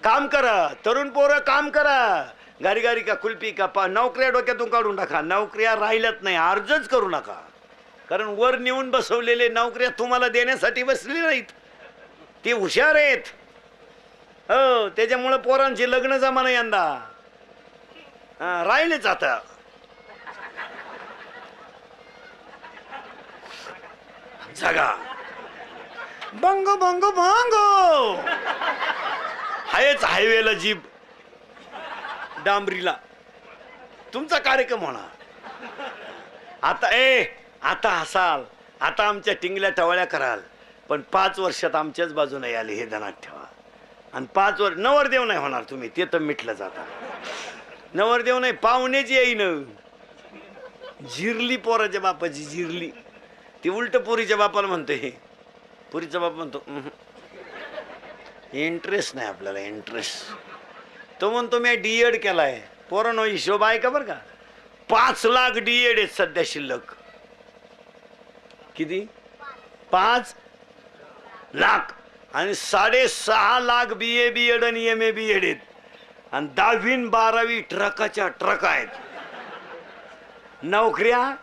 काम करा, तरुण पोरं काम करा. गाडी गाडी का कुल्फी का नोकऱ्या डोक्यातून काढून टाका. नोकऱ्या राहिल्यात नाही, अर्जच करू नका. कारण वर नेऊन बसवलेले नोकऱ्या तुम्हाला देण्यासाठी बसले नाहीत, ते हुशार आहेत. हो, त्याच्यामुळे पोरांची लग्न जमाना यंदा राहिलेच. आता जागा बंगो बंगो बंगो हायच हायवेला जीप, डांबरीला तुमचा कार्यक्रम होणार. आता हसाल, आता आमच्या टिंगल्या टवाळ्या कराल, पण 5 वर्षात आमच्याच बाजूने आले हे ध्यानात ठेवा. आणि 5 वर्ष नवरदेव नाही होणार तुम्ही, ते तर मिटलं जाता. नवरदेव नाही, पाहुणेच येईन. जिरली पोराच्या बापाची जिरली. ती उलट पुरीच्या बापाला म्हणतो. हे पुरीचा बाप म्हणतो इंटरेस्ट नाही आपल्याला, इंटरेस्ट. तो म्हणतो मी डीएड केलाय. पोरांनो हिशोब आहे का बरं का? 5 लाख डीएड आहेत सध्या शिल्लक. किती? 5 लाख. आणि 6.5 लाख BA BEd आणि MA BEd आहेत. आणि 10वी 12वी ट्रकाच्या ट्रक आहेत. नोकऱ्या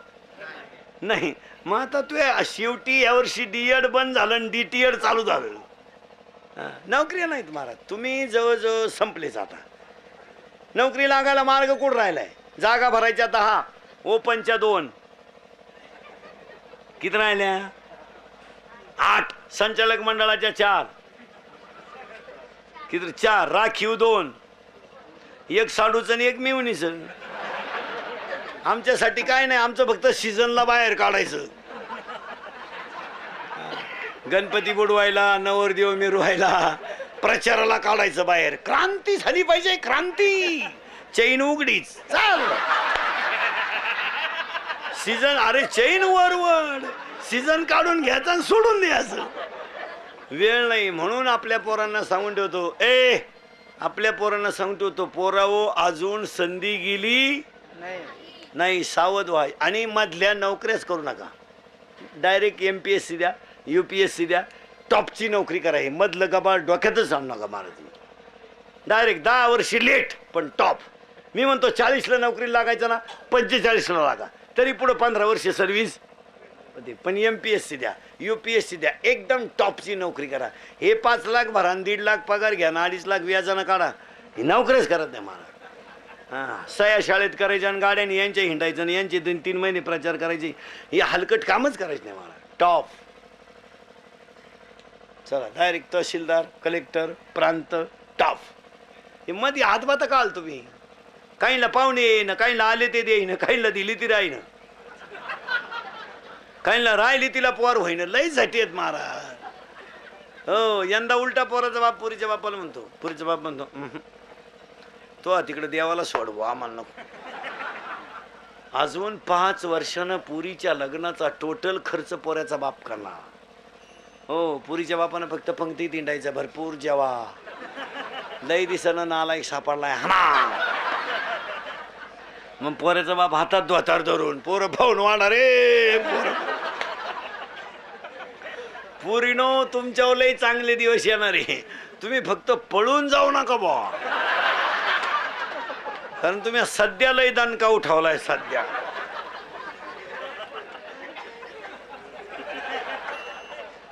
नाही. मग आता तू शेवटी यावर्षी डीएड बंद झालं आणि DTED चालू झालं. नोकऱ्या नाहीत महाराज. तुम्ही जवळजवळ संपलेच. आता नोकरी लागायला मार्ग कुठं राहिलाय? जागा भरायच्या 10, ओपनच्या 2, किती राहिल्या? 8, संचालक मंडळाच्या 4, किती? 4, राखीव 2, 1 साडूचं आणि 1 मिवणीचं. आमच्यासाठी काय नाही, आमचं फक्त सीझनला बाहेर काढायचं. गणपती बुडवायला, नवरदेव मिरवायला, प्रचाराला काढायचं बाहेर. क्रांती झाली पाहिजे, क्रांती. चैन उघडीच चाल सीझन. अरे चैन वरवड, सीझन काढून घ्यायचं आणि सोडून द्यायचं. वेळ नाही. म्हणून आपल्या पोरांना सांगून ठेवतो, आपल्या पोरांना सांगतो तो, पोरावो अजून संधी गेली नाही, सावध व्हा. आणि मधल्या नोकऱ्याच करू नका. डायरेक्ट MPSC द्या, UPSC द्या, टॉपची नोकरी करा. हे मधलं गबाळ डोक्यातच आणू नका महाराज. डायरेक्ट 10 वर्षी लेट पण टॉप. मी म्हणतो 40ला नोकरी लागायचं ना, 45ला लागा, तरी पुढं 15 वर्ष सर्व्हिस. पण MPSC द्या, UPSC द्या, एकदम टॉपची नोकरी करा. हे 5 लाख भरा, 1.5 लाख पगार घ्या, 2.5 लाख व्याजानं काढा. ही नोकरीच करत नाही महाराज. सया शाळेत करायच्या आणि गाड्याने यांच्या हिंडायचं आणि यांचे 2-3 महिने प्रचार करायचे. हे हलकट कामच करायचं नाही महाराज. टॉप. चला डायरेक्ट तहसीलदार, कलेक्टर, प्रांत, टॉप. हे मध्ये हातभात काल तुम्ही. काहींना पाहुणे येईन, काहींना आले ते देईन, काहींना दिली ती राहीन, काहींना राहिली तिला पोर होईन. लई झटी आहेत महाराज. हो, यंदा उलटा पोराचा बाप पुरीच्या बापाला म्हणतो. पुरीचा बाप म्हणतो तो तिकडे देवाला सोडवो, आम्हाला नको. अजून 5 वर्षानं पुरीच्या लग्नाचा टोटल खर्च पोऱ्याचा बाप करणार. हो, पुरीच्या बापानं फक्त पंक्तीत हिंडायचं, भरपूर जेवा. लई दिसानं नालायक सापडलाय हा. मग पोऱ्याचा बाप हातात धोतार धरून पोरं भाऊन वाढणार. रे पुरीनो, तुमच्यावर लई चांगले दिवस येणार आहे. तुम्ही फक्त पळून जाऊ नका बा, कारण तुम्ही सध्या लई दणका उठवलाय. सध्या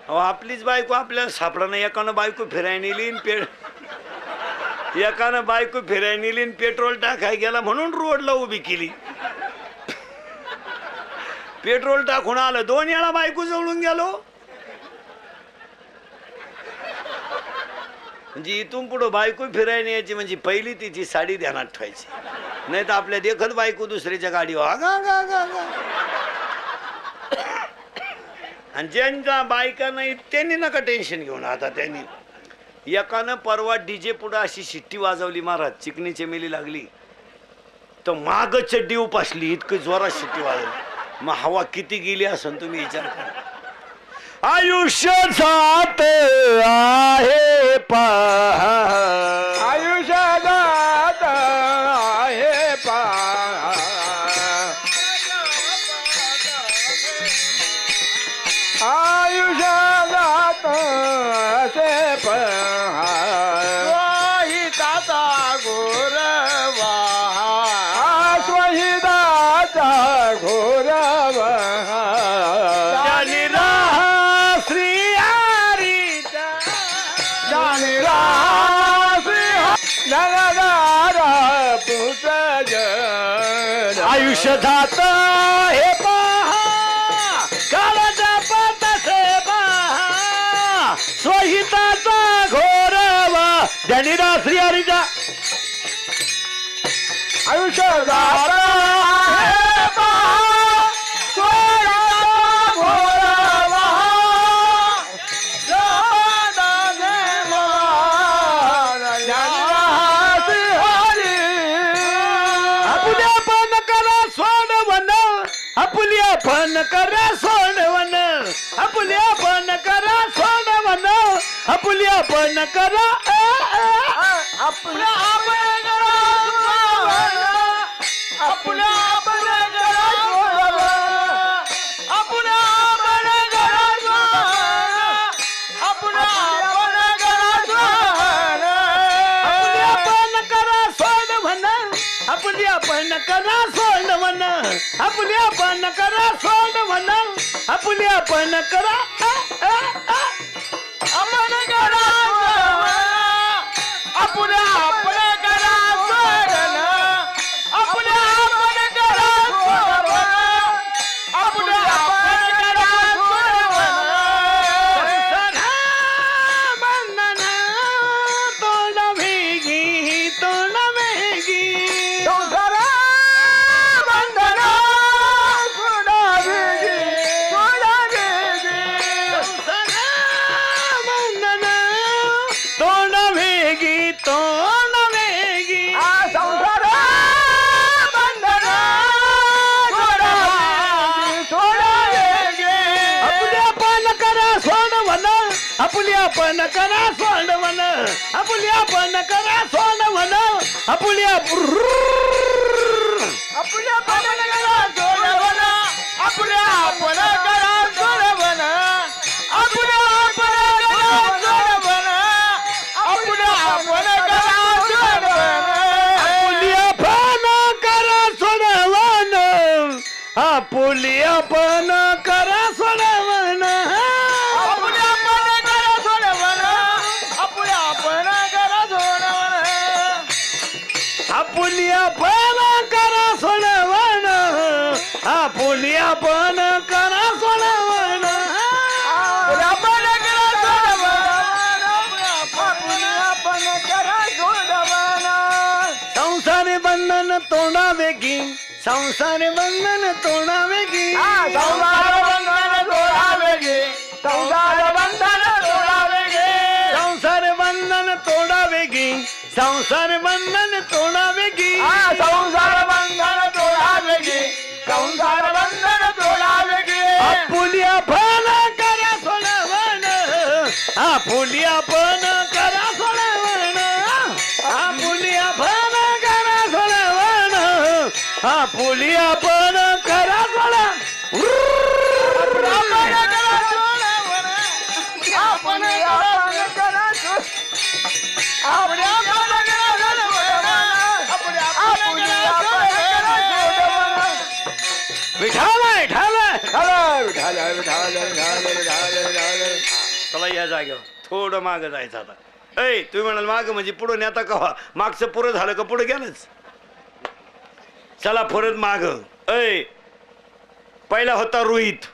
आपलीच बायको आपल्याला सापडा नाही. एकानं बायको फिरायला नेली, एकानं बायको फिरायला नेली, पेट्रोल टाकाय गेला म्हणून रोडला उभी केली. पेट्रोल टाकून आलं, 2 वेळा बायको जवळून गेलो. म्हणजे इथून पुढं बायको फिरायला यायची म्हणजे पहिली तिची साडी ध्यानात ठेवायची, नाही तर आपल्या देखत बायको दुसऱ्याच्या गाडीवर आणि ज्यांच्या बायका नाही त्यांनी नका टेन्शन घेऊन. आता त्यांनी एकानं परवा DJ पुढं अशी शिट्टी वाजवली महाराज, चिकनी चमेली लागली तर माग चड्डी उपासली, इतकं जोरात शिट्टी वाजवली. मग हवा किती गेली असं तुम्ही विचार करा. आयुष्य जात आहे पहा, आयुष्य जात आहे पहा, आयुष्य जात असे पहा. वाहित औषधात हे पहा काळाचा पातसे पहा स्वहिताचा घोरवा ज्ञानीराज श्री हरीचा आयुष्य जाता हे पहा सोळा भोळावा जादाने ज्ञानासी हरी आपल्या पण करा सोडवन आपल्या पण करा सोडवन आपल्या पण करा सोडवन आपल्या पण करा आपल्या आपल्या आपल्या पण करा सोडवन आपल्या पण करा सोडवन आपल्या पण करा आपल्या पण करा सोडवन आपल्या पण करा सोडवन आपल्या आपल्या पण करा सोडवन आपल्या पण करा सोडवन आपल्या पण करा सोडवन आपल्या पण करा सोडवन आपल्या पण करा सोडवन आपल्या पण करा सोडवन आपुलिया पण करा सोडवन आपुलिया पण करा सोडवन संसार बंधन तोडावे की संसार बंधन तोडावे की संसार बंधन तोडावे गे संसार बंधन तोडावे गे संसार बंधन तोडावे की संसार बंधन तोडावे की संसार बंधन तोडावे गे संसार बंधन तोडावे गे आपुलिया पण करा सोडवन आपुलिया पण करा सोडवन आपुलिया पण करा सोडवन आपुलिया पण करा सोडवन विठाला चला या जागेवर थोडं मागं जायचं आता ऐ तुम्ही म्हणाल माग म्हणजे पुढं नेता कवा मागचं पुरं झालं का पुढं गेलंच चला परत माग ऐ पहिला होता रोहित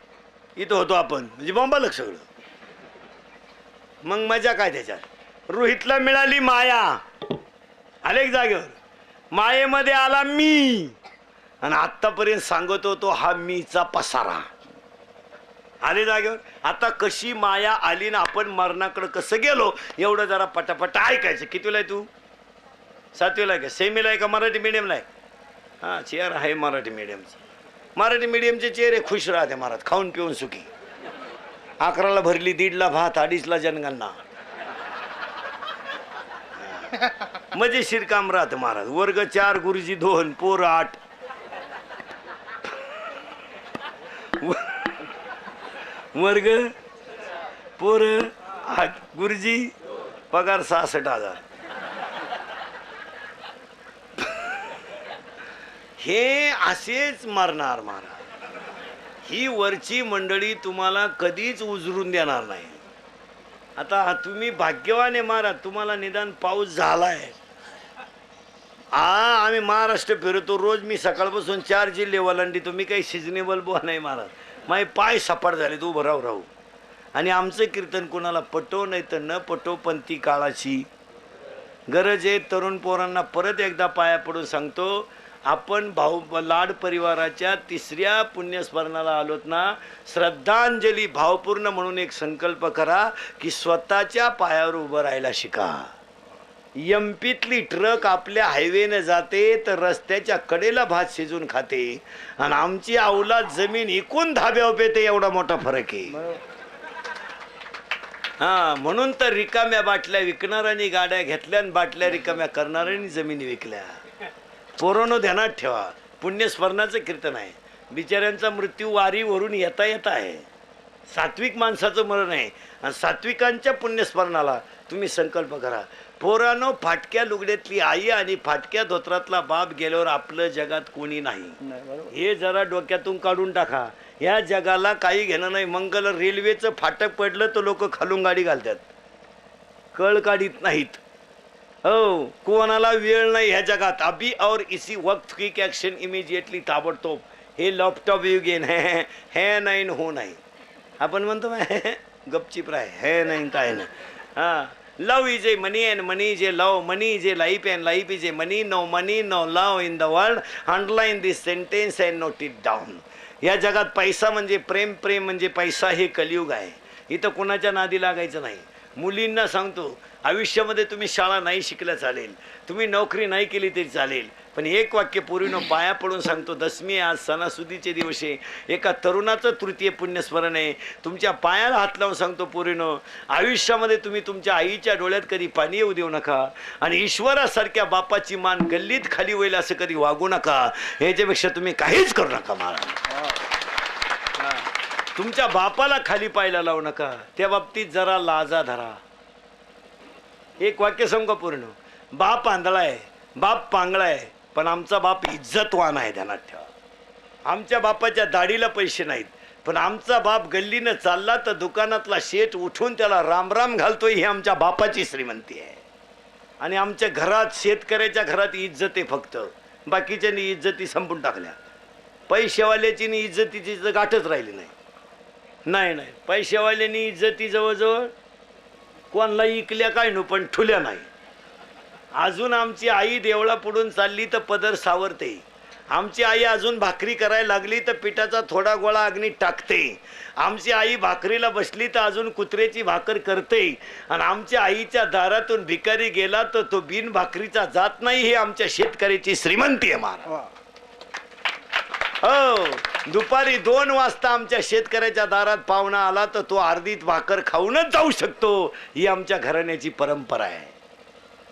इथं होतो आपण म्हणजे बॉम्बाला सगळं मग मजा काय त्याच्यात रोहितला मिळाली माया आले एक जागेवर मायेमध्ये आला मी आणि आतापर्यंत सांगत होतो हा मीचा पसारा आले जागेवर आता कशी माया आली ना आपण मरणाकडे कसं गेलो एवढं जरा पटापटा ऐकायचं कितीला आहे तू सातवीला आहे का सेमीला आहे का मराठी मीडियमला आहे हां चेअर आहे मराठी मीडियमची मराठी मीडियमचे चेअर आहे खुश राहते महाराज खाऊन पिऊन सुखी 11ला भरली 1:30ला भात 2:30ला जनगणना मजेशीर काम राहतं महाराज वर्ग 4 गुरुजी 2 पोर 8 वर्ग पोर 8 गुरुजी पगार 66,000 हे असेच मरणार महाराज ही वरची मंडळी तुम्हाला कधीच उजरून देणार नाही आता तुम्ही भाग्यवान आहे महाराज तुम्हाला निदान पाऊस झालाय आम्ही महाराष्ट्र फिरतो रोज. मी सकाळपासून 4 जिल्हे ओलांडतो. मी काही सिजनेबल बुवा नाही महाराज. माझे पाय सपाट झाले तू उभं राहू राहू. आणि आमचं कीर्तन कोणाला पटो नाही तर न पटो, पण ती काळाची गरज आहे. तरुण पोरांना परत एकदा पाया पडून सांगतो, आपण लाड परिवाराच्या 3ऱ्या पुण्यस्मरणाला आलोत ना, श्रद्धांजली भावपूर्ण म्हणून एक संकल्प करा की स्वतःच्या पायावर उभं राहायला शिका. एमपीतली ट्रक आपल्या हायवेने जाते तर रस्त्याच्या कडेला भात शिजून खाते, आणि आमची अवलाद जमीन इकून धाब्यावर पेते. एवढा मोठा फरक आहे. हा, म्हणून तर रिकाम्या बाटल्या विकणाऱ्यांनी गाड्या घेतल्या आणि बाटल्या रिकाम्या करणाऱ्यांनी जमिनी विकल्या. पोरांनो ध्यानात ठेवा, पुण्यस्मरणाचं कीर्तन आहे. बिचाऱ्यांचा मृत्यू वारीवरून येता येता आहे. सात्विक माणसाचं मरण आहे. आणि सात्विकांच्या पुण्यस्मरणाला तुम्ही संकल्प करा. पोरांनो, फाटक्या लुगड्यातली आई आणि फाटक्या धोत्रातला बाप गेल्यावर आपलं जगात कोणी नाही. हे जरा डोक्यातून काढून टाका. या जगाला काही घेणं नाही. मंगल रेल्वेचं फाटक पडलं तर लोक खालून गाडी घालतात, कळ काढीत नाहीत. हो, कोणाला वेळ नाही ह्या जगात. अभी और इसी वक्त क्विक ॲक्शन इमिजिएटली, ताबडतोब. हे लॅपटॉप युगेन हे नाही हो नाही. आपण म्हणतो गपचिप राय, हे नाही काय नाही. हां, love is a money and money is a love, money is a life and life is a money. No money no love in the world. Underline this sentence and note it down. या जगात पैसा म्हणजे प्रेम, प्रेम म्हणजे पैसा. हे कलियुग आहे. इथं कोणाच्या नादी लागायचं नाही. मुलींना सांगतो, आयुष्यामध्ये तुम्ही शाळा नाही शिकल्या चालेल, तुम्ही नोकरी नाही केली तरी चालेल, पण एक वाक्य पूर्वीनं पाया पडून सांगतो. दशमी आज सणासुदीचे दिवस आहे. एका तरुणाचं 3य पुण्यस्मरण आहे. तुमच्या पायाला हात लावून सांगतो पोरीनो, आयुष्यामध्ये तुम्ही तुमच्या आईच्या डोळ्यात कधी पाणी येऊ देऊ नका, आणि ईश्वरासारख्या बापाची मान गल्लीत खाली होईल असं कधी वागू नका. ह्याच्यापेक्षा तुम्ही काहीच करू नका. मला तुमच्या बापाला खाली पायला लावू नका. त्या बाबतीत जरा लाजा धरा. एक वाक्य सांगू पूर्ण. बाप आंधळा आहे, बाप पांगळा आहे, पण आमचा बाप इज्जतवान आहे. ध्यानात ठेवा. आमच्या बापाच्या दाढीला पैसे नाहीत, पण आमचा बाप गल्लीनं चालला तर दुकानातला शेट उठून त्याला रामराम घालतोय. ही आमच्या बापाची श्रीमंती आहे. आणि आमच्या घरात, शेतकऱ्याच्या घरात इज्जत आहे फक्त. बाकीच्यांनी इज्जती संपून टाकल्या. पैसेवाल्याची इज्जतीची गाठच राहिली नाही. नाही नाही, पैसेवाल्यांनी इज्जती जवळजवळ कोणाला इकल्या काय नो, पण ठुल्या नाही. अजून आमची आई देवळा पुढून चालली तर पदर सावरते. आमची आई अजून भाकरी करायला लागली तर पिठाचा थोडा गोळा अग्नीत टाकते. आमची आई भाकरीला बसली तर अजून कुत्र्याची भाकर करते. आणि आमच्या आईच्या दारातून भिकारी गेला तर तो बिन भाकरीचा जात नाही. हे आमच्या शेतकऱ्याची श्रीमंती आहे महाराज. हो, दुपारी 2 वाजता आमच्या शेतकऱ्याच्या दारात पाहुणा आला तर तो अर्धीत भाकर खाऊनच जाऊ शकतो. ही आमच्या घराण्याची परंपरा आहे.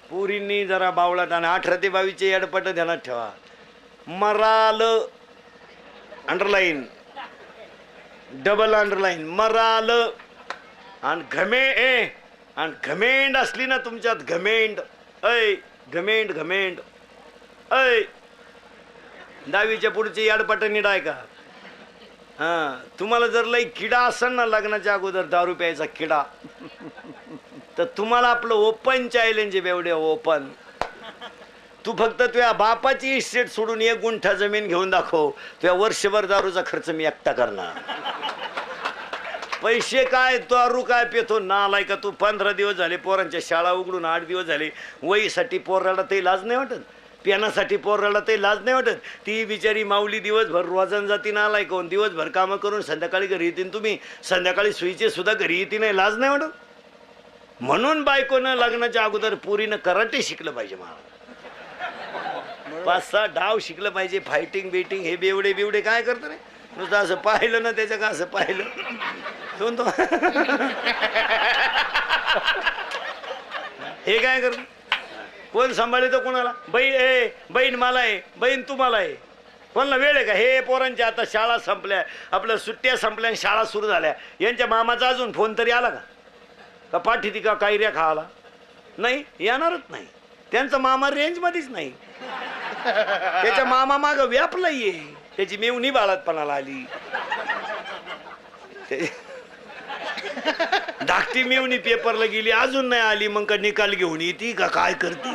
पुरींनी जरा बावळाट आणि 18 ते 22 एडपट ध्यानात ठेवा. Moral, underline, double underline, moral. आणि आणि घमेंड असली ना तुमच्यात, घमेंड, ऐ घमेंड, घमेंड, ऐ 10वीच्या पुढची याडपट नीट आहे का? हां, तुम्हाला जर लई किडा असेल ना लग्नाच्या अगोदर दारू प्यायचा किडा, तर तुम्हाला आपलं ओपन चॅलेंज आहे. बेवडे ओपन. तू फक्त तुझ्या बापाची इस्टेट सोडून 1 गुंठा जमीन घेऊन दाखव, तुझ्या वर्षभर दारूचा खर्च मी एकटा करणार. पैसे काय, दारू काय पितो नालाय का तू? 15 दिवस झाले पोरांच्या शाळा उघडून, 8 दिवस झाले. वहीसाठी पोराला ते लाज नाही वाटत? पेनासाठी पोराला ते लाज नाही वाटत? ती बिचारी माऊली दिवसभर रोजन जाती नालाय कोण, दिवसभर कामं करून संध्याकाळी घरी येतील. तुम्ही संध्याकाळी सुईचे सुद्धा घरी येते नाही, लाज नाही वाटत? म्हणून बायकोनं लग्नाच्या अगोदर पुरीनं कराटे शिकलं पाहिजे. मला 5-6 डाव शिकलं पाहिजे. फायटिंग बिटिंग हे बेवडे बिवडे काय करतं रे? नुसतं असं पाहिलं ना त्याच्या का असं पाहिलं दोन हे काय करत? कोण सांभाळे तर कोणाला? बहीण मला आहे, बहीण तुम्हाला आहे. कोणाला वेळ आहे का? हे पोरांच्या आता शाळा संपल्या, आपल्या सुट्ट्या संपल्या, शाळा सुरू झाल्या. यांच्या मामाचा अजून फोन तरी आला का पाठी ती का कायऱ्या खायला? नाही, येणारच नाही. त्यांचा मामा रेंजमध्येच नाही. त्याच्या मामा माग व्यापला ये. त्याची मेवणी बाळातपणाला आली. धाकटी मेवणी पेपरला गेली, अजून नाही आली. मग का निकाल घेऊन येते का काय करते?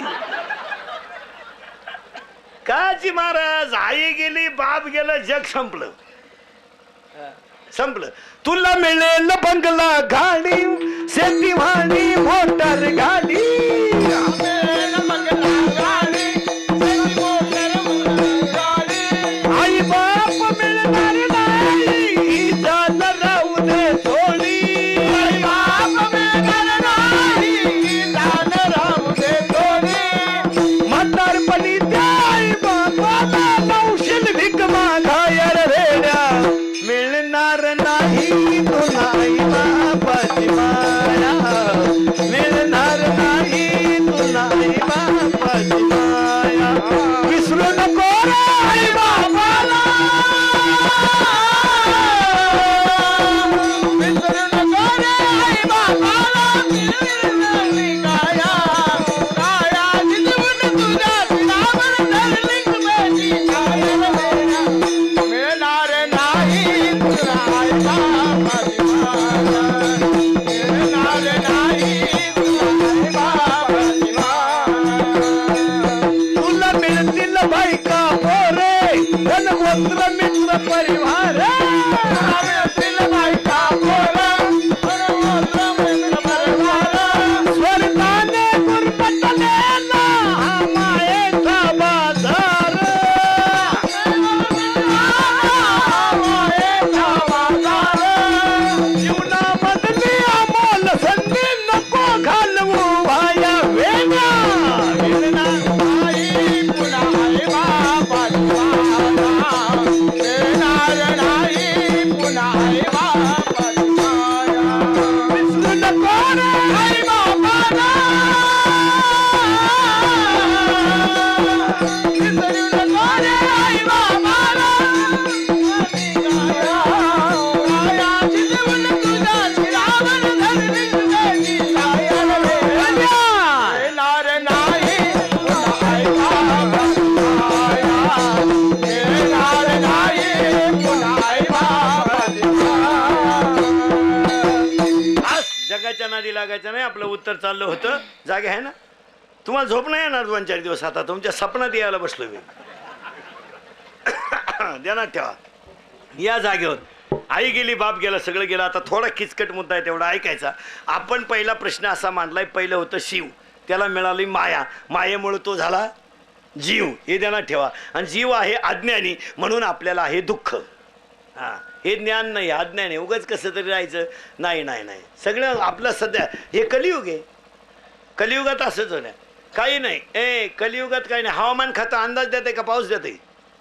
काची महाराज, आई गेली बाप गेलं जग संपलं. संपलं. तुला मिळेल बंगला गाडी शेती वाणी मोटर गाडी. आई बाप मिळणार नाही जात राहू दे थोडी. आई बाप मिळणार नाही जात राहू दे थोडी. म्हातारपणी त्या आई बापाला नवशील भीक मागायर रेड्या. मिळणार नाही तुला आई बापाची माया. मिळणार नाही तुला आई बापाची माया. विसरू नको रे आई बापाला. विसरू नको रे आई बापाला. काया काया जिजवून तुझ्या पिलावर धरली तुझी काया. मिळणार नाही तुला आई बापाची माया. मिळणार नाही तुला आई बापाची माया. तुला मिळतील बायका पोरे धनवंत्र मित्र परिवार. मिळतील बायका पोरे धनवंत्र मित्र परिवार. स्वर्गाने गुरबटले ना मायेचा बाजार. मायेचा बाजार. जीवनामधली अमोल संधी नको घालवू वाया वेड्या. मिळणार नाही पुन्हा आई बापाची माया. मिळणार नाही पुन्हा आई बापाची माया. विसरू नको रे आई बापाला. विसरू नको रे आई बापाला. काया जिजवून तुझ्या शिरावर धरली तुझी काया. मिळणार नाही पुन्हा आई बापाची माया. मिळणार नाही पुन्हा आई बापाची माया. जगाच्या नादी लागायचं नाही. आपलं उत्तर चाललं होतं. जागे आहे ना. तुम्हाला झोप नाही येणार 2-4 दिवस. आता तुमच्या सपनात यायला बसलो मी. ध्यानात ठेवा. या जागेवर आई गेली बाप गेला सगळं गेलं. आता थोडा किचकट मुद्दा आहे तेवढा ऐकायचा. आपण पहिला प्रश्न असा मांडलाय. पहिलं होतं शिव, त्याला मिळाली माया, मायेमुळे तो झाला जीव. हे ध्यानात ठेवा. आणि जीव आहे अज्ञानी म्हणून आपल्याला आहे दुःख. हा, हे ज्ञान नाही अज्ञान आहे. उगाच कसं तरी राहायचं नाही नाही नाही. सगळं आपलं सध्या हे कलियुग आहे. कलियुगात असंच होण्या काही नाही. कलियुगात काही नाही. हवामान खातं अंदाज देते का पाऊस देते?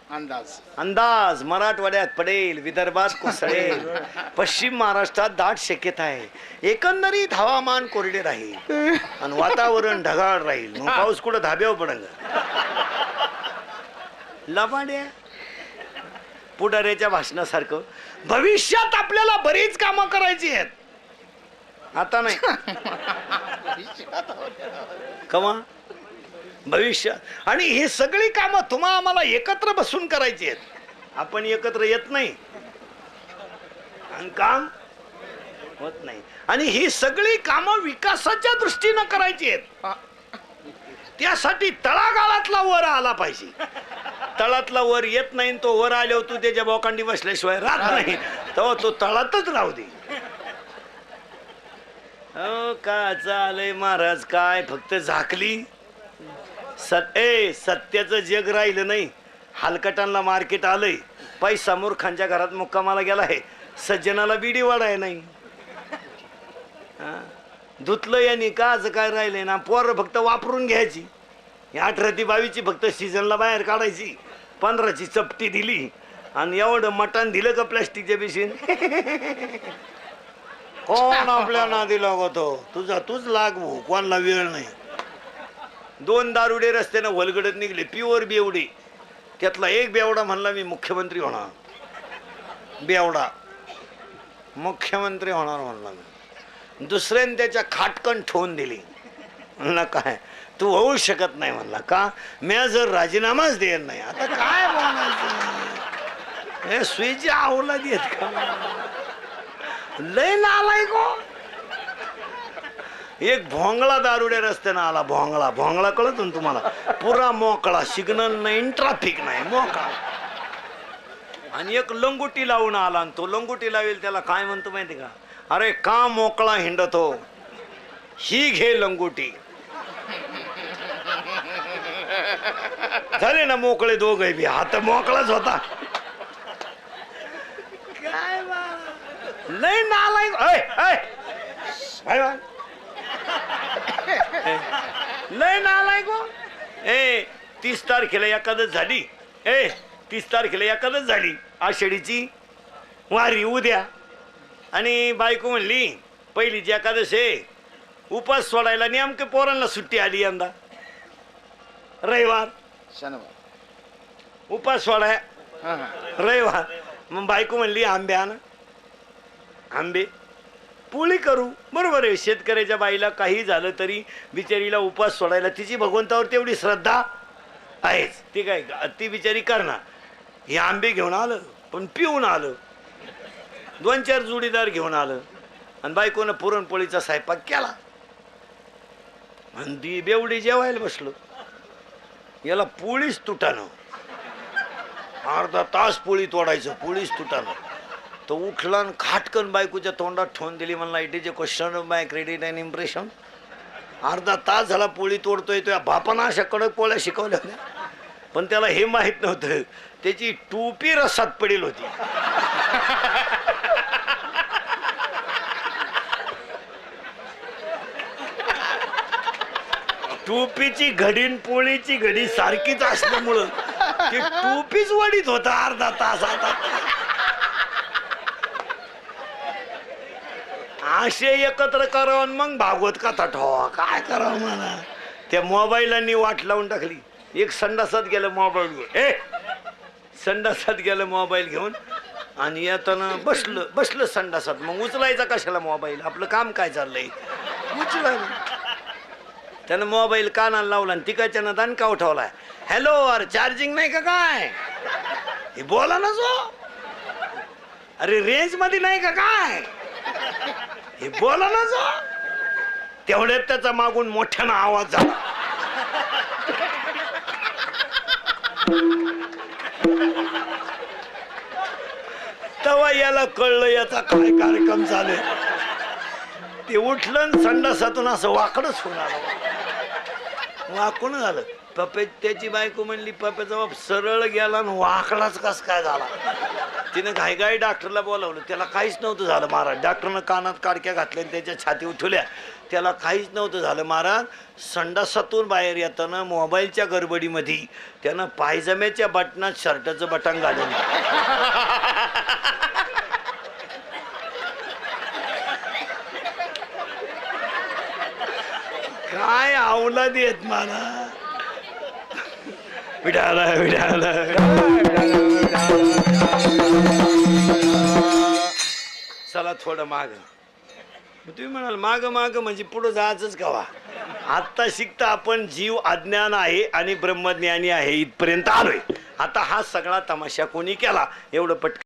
अंदाज. अंदाज. मराठवाड्यात पडेल, विदर्भात कोसळेल, पश्चिम महाराष्ट्रात दाट शक्यता आहे. एकंदरीत हवामान कोरडे राहील आणि वातावरण ढगाळ राहील. मग पाऊस कुठं धाब्यावर पडेल? लबाड्या पुढाऱ्याच्या भाषणासारखं. भविष्यात आपल्याला बरीच कामं करायची आहेत. आता नाही कमा भविष्यात. आणि ही सगळी कामं तुम्हा आम्हाला एकत्र बसून करायची आहेत. आपण एकत्र येत नाही आणि काम होत नाही. आणि ही सगळी कामं विकासाच्या दृष्टीनं करायची आहेत. त्यासाठी तळागाळातला वर आला पाहिजे. तळातला वर येत नाही. तो वर आल्यावर तू त्याच्या बोकांडी बसल्याशिवाय राहत नाही. तेव्हा तो तळातच राहू दे. हो का चालय महाराज. काय फक्त झाकली. सत्याचं जग राहिलं नाही. हलकटांना मार्केट आलंय. पैसा मूर्खांच्या घरात मुक्कामाला गेला आहे. सज्जनाला बिडी वाढाय नाही. धुतलं यांनी काच काय राहिलंय ना. पोरं फक्त वापरून घ्यायची. 18 ते 22 फक्त सीझनला बाहेर काढायची. 15ची चपटी दिली आणि एवढं मटण दिलं का प्लॅस्टिकच्या पिशीन. कोण आपल्या नादी लागतो. तुझा तूच लागवू. कोणाला वेळ नाही. 2 दारुडे रस्त्यानं वलगडत निघले. प्युअर बेवडे. त्यातला एक बेवडा म्हणला मी मुख्यमंत्री होणार. बेवडा मुख्यमंत्री होणार म्हणला मी. दुसऱ्याने त्याच्या खाटकन ठेवून दिली. म्हणला काय तू होऊ शकत नाही. म्हणला का? मी जर राजीनामाच देत नाही. आता काय बोलायचं. हे स्विच आवला देत का? लय नालाय गो. एक भोंगळा दारुड्या रस्त्यानं आला. भोंगळा भोंगळा कळतो ना तुम्हाला? पुरा मोकळा, सिग्नल नाही, ट्रॅफिक नाही, मोकळा. आणि एक लंगोटी लावून आला. आणि तो लंगोटी लावेल त्याला काय म्हणतो माहिती का? अरे का मोकळा हिंडतो, ही घे लंगोटी. झाले ना मोकळे दोघे बी. हात मोकळाच होता. काय लय नालायक. लय नालायक. 30 तारखेला एकादश झाली. 30 तारखेला एकादश झाली आषाढीची वारी उद्या. आणि बायको म्हणली पहिलीची एकादश आहे, उपास सोडायला नेमके पोरांना सुट्टी आली यंदा रविवार. उपास सोडाय रविवार. मग बायको म्हणली आंबे आण, आंबे पोळी करू. बरोबर आहे, शेतकऱ्याच्या बाईला काही झालं तरी बिचारीला उपास सोडायला तिची भगवंतावर तेवढी श्रद्धा आहेच. ती काय ती बिचारी करणार. हे आंबे घेऊन आलं, पण पिऊन आलं. 2-4 जोडीदार घेऊन आलं. आणि बायकोनं पुरणपोळीचा स्वयंपाक केला. आणि ती बेवडी जेवायला बसलो. याला पोळीच तुटानं. अर्धा तास पोळी तोडायचं, पोळीच तुटानं. तो उठला आणि खाटकन बायकोच्या तोंडात ठेवून दिली. म्हणला it is a question of my credit and impression. अर्धा तास झाला पोळी तोडतोय. तो या बापानं अशा कडक पोळ्या शिकवल्या होत्या, पण त्याला हे माहित नव्हतं त्याची टोपी रसात पडेल होती. टोपीची घडी न पोळीची घडी सारखीच असल्यामुळं ती टोपीच वडीत होता अर्धा तास. आता असे एकत्र करावं मग भागवत कथा ठेवा. काय करावं मला? त्या मोबाईलांनी वाट लावून टाकली. एक संडासात गेलं मोबाईल घेऊन. संडासात गेलं मोबाईल घेऊन. आणि येताना बसलं संडासात. मग उचलायचा कशाला मोबाईल? आपलं काम काय चाललंय? उचला. त्यानं मोबाईल कानाला लावला आणि तिकडच्यानं दणका उठवलाय. हॅलो, अरे चार्जिंग नाही का काय? हे बोला ना जो. अरे रेंज मध्ये नाही का काय? हे बोला ना जो. तेवढ्यात त्याचा मागून मोठ्यानं आवाज झाला. तेव्हा याला कळलं याचा काय कार्यक्रम चालू. ते उठलं संडासातून असं वाकडच होऊन आलं. वाकून झालं. पप्पे त्याची बायको म्हणली पप्प्याचा बाप सरळ गेला आणि वाकडाच कस काय झाला. तिनं घाई डॉक्टरला बोलावलं. त्याला काहीच नव्हतं झालं महाराज. डॉक्टरनं कानात काडक्या घातल्या आणि त्याच्या छाती उठवल्या. त्याला काहीच नव्हतं झालं महाराज. संडासातून बाहेर येताना मोबाईलच्या गडबडीमध्ये त्यानं पायजम्याच्या बटनात शर्टाचं बटन घालून काय आवला देत मला. विडाला विडाला. चला थोडं माग. तुम्ही म्हणाल माग माग म्हणजे पुढं जायचंच कवा? आत्ता शिकता आपण जीव अज्ञान आहे आणि ब्रह्मज्ञानी आहे इथपर्यंत आलोय. आता हा सगळा तमाशा कोणी केला एवढं पटकन